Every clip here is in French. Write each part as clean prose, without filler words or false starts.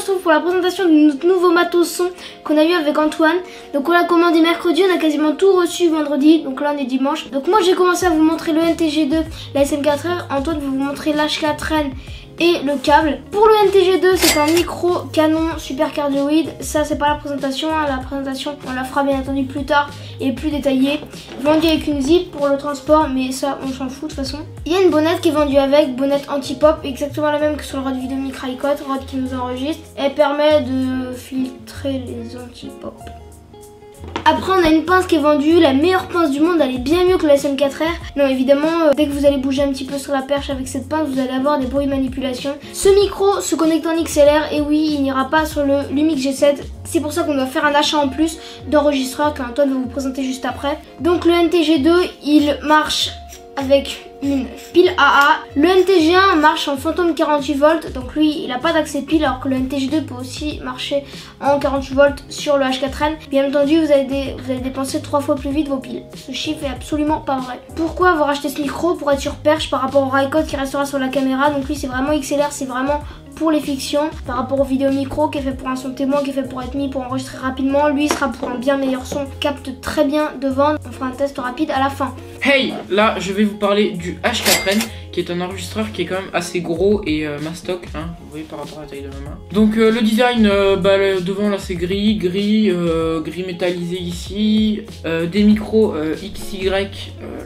retrouve pour la présentation de notre nouveau matos son qu'on a eu avec Antoine. Donc on l'a commandé mercredi, on a quasiment tout reçu vendredi, donc là on est dimanche. Donc moi j'ai commencé à vous montrer le NTG2, la SM4R, Antoine va vous montrer l'H4N et le câble. Pour le NTG2, c'est un micro canon super cardioïde. Ça c'est pas la présentation, hein. La présentation on la fera bien entendu plus tard et plus détaillée. Vendu avec une zip pour le transport, mais ça on s'en fout de toute façon. Il y a une bonnette qui est vendue avec, bonnette anti-pop, exactement la même que sur le rod Videomic Rycote, rod qui nous enregistre. Elle permet de filtrer les anti-pop. Après on a une pince qui est vendue, la meilleure pince du monde, elle est bien mieux que la SM4R. Non évidemment, dès que vous allez bouger un petit peu sur la perche avec cette pince, vous allez avoir des bruits de manipulation. Ce micro se connecte en XLR et oui, il n'ira pas sur le Lumix G7. C'est pour ça qu'on doit faire un achat en plus d'enregistreur qu'Antoine va vous présenter juste après. Donc le NTG2, il marche avec une pile AA. Le NTG1 marche en Phantom 48 volts, donc lui il n'a pas d'accès pile, alors que le NTG2 peut aussi marcher en 48 volts sur le H4N. Bien entendu, vous allez dépenser 3 fois plus vite vos piles. Ce chiffre est absolument pas vrai. Pourquoi avoir acheté ce micro? Pour être sur perche par rapport au Rycote qui restera sur la caméra. Donc lui c'est vraiment XLR, c'est vraiment pour les fictions, par rapport au vidéo micro qui est fait pour un son témoin, qui est fait pour être mis, pour enregistrer rapidement. Lui sera pour un bien meilleur son, capte très bien devant. On fera un test rapide à la fin. Hey, là je vais vous parler du H4N qui est un enregistreur qui est quand même assez gros et mastoc, hein, vous voyez par rapport à la taille de ma main. Donc le design, devant là c'est gris métallisé ici, des micros XY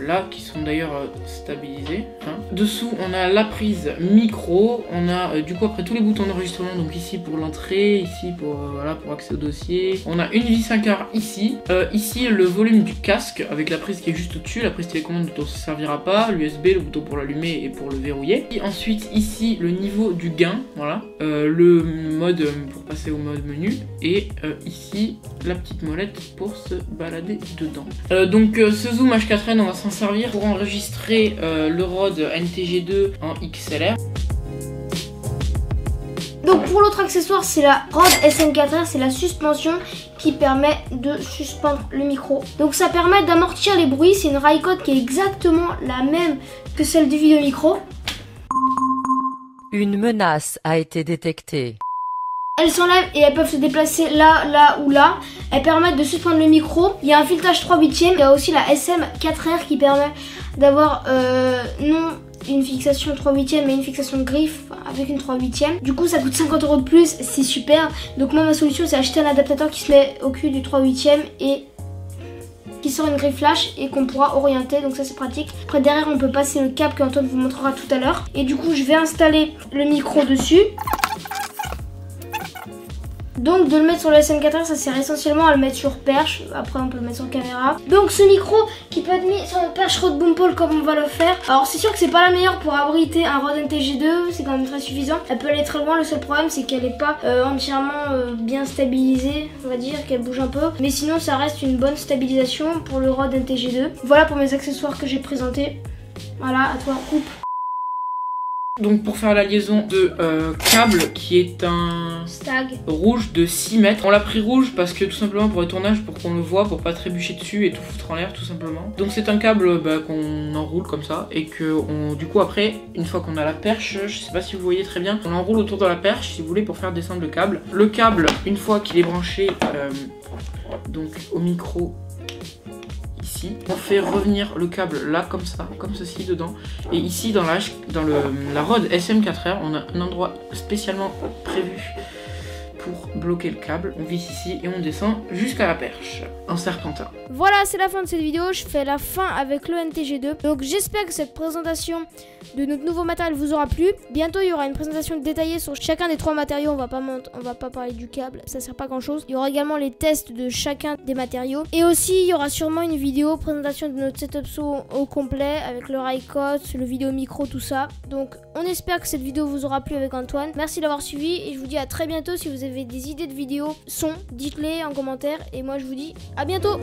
là qui sont d'ailleurs stabilisés. Hein. Dessous on a la prise micro, on a du coup après tous les boutons d'enregistrement, donc ici pour l'entrée, ici pour voilà pour accès au dossier. On a une vis 5 ici, ici le volume du casque avec la prise qui est juste au-dessus, la prise télécommande dont on ne se servira pas, l'USB, le bouton pour l'allumer et pour le verrouiller. Et ensuite ici le niveau du gain, voilà, le mode pour passer au mode menu et ici la petite molette pour se balader dedans. Donc ce zoom H4N on va s'en servir pour enregistrer le rod NTG2 en XLR. Donc pour l'autre accessoire c'est la rod SM4R, c'est la suspension qui permet de suspendre le micro. Donc ça permet d'amortir les bruits, c'est une Rycote qui est exactement la même que celle du vidéo micro. Une menace a été détectée. Elles s'enlèvent et elles peuvent se déplacer là, là ou là. Elles permettent de suspendre le micro. Il y a un filetage 3/8. Il y a aussi la SM4R qui permet d'avoir non une fixation 3/8 mais une fixation de griffe avec une 3/8. Du coup ça coûte 50 € de plus, c'est super. Donc moi ma solution c'est acheter un adaptateur qui se met au cul du 3/8 et qui sort une griffe flash et qu'on pourra orienter, donc ça c'est pratique. Après derrière on peut passer le câble qu'Antoine vous montrera tout à l'heure. Et du coup je vais installer le micro dessus. Donc de le mettre sur le SM4R ça sert essentiellement à le mettre sur perche, après on peut le mettre sur caméra. Donc ce micro qui peut être mis sur une perche Rode Boompole comme on va le faire. Alors c'est sûr que c'est pas la meilleure pour abriter un Rode NTG2, c'est quand même très suffisant. Elle peut aller très loin, le seul problème c'est qu'elle n'est pas entièrement bien stabilisée, on va dire qu'elle bouge un peu. Mais sinon ça reste une bonne stabilisation pour le Rode NTG2. Voilà pour mes accessoires que j'ai présentés. Voilà, à toi coupe. Donc pour faire la liaison de câble qui est un Stag rouge de 6 mètres. On l'a pris rouge parce que tout simplement pour le tournage, pour qu'on le voit, pour pas trébucher dessus et tout foutre en l'air tout simplement. Donc c'est un câble qu'on enroule comme ça et que du coup après, une fois qu'on a la perche, je sais pas si vous voyez très bien, on l'enroule autour de la perche si vous voulez pour faire descendre le câble. Le câble, une fois qu'il est branché donc au micro, on fait revenir le câble là comme ça, comme ceci dedans. Et ici dans la rod SM4R, on a un endroit spécialement prévu pour bloquer le câble. On visse ici et on descend jusqu'à la perche en serpentin. Voilà, c'est la fin de cette vidéo. Je fais la fin avec le NTG2. Donc j'espère que cette présentation de notre nouveau matériel vous aura plu. Bientôt il y aura une présentation détaillée sur chacun des 3 matériaux. On va pas parler du câble, ça sert pas à grand chose. Il y aura également les tests de chacun des matériaux. Et aussi il y aura sûrement une vidéo présentation de notre setup son au complet avec le Rycote, le vidéo micro, tout ça. Donc on espère que cette vidéo vous aura plu avec Antoine. Merci d'avoir suivi et je vous dis à très bientôt. Si vous avez des idées de vidéos son, dites-les en commentaire et moi je vous dis à bientôt.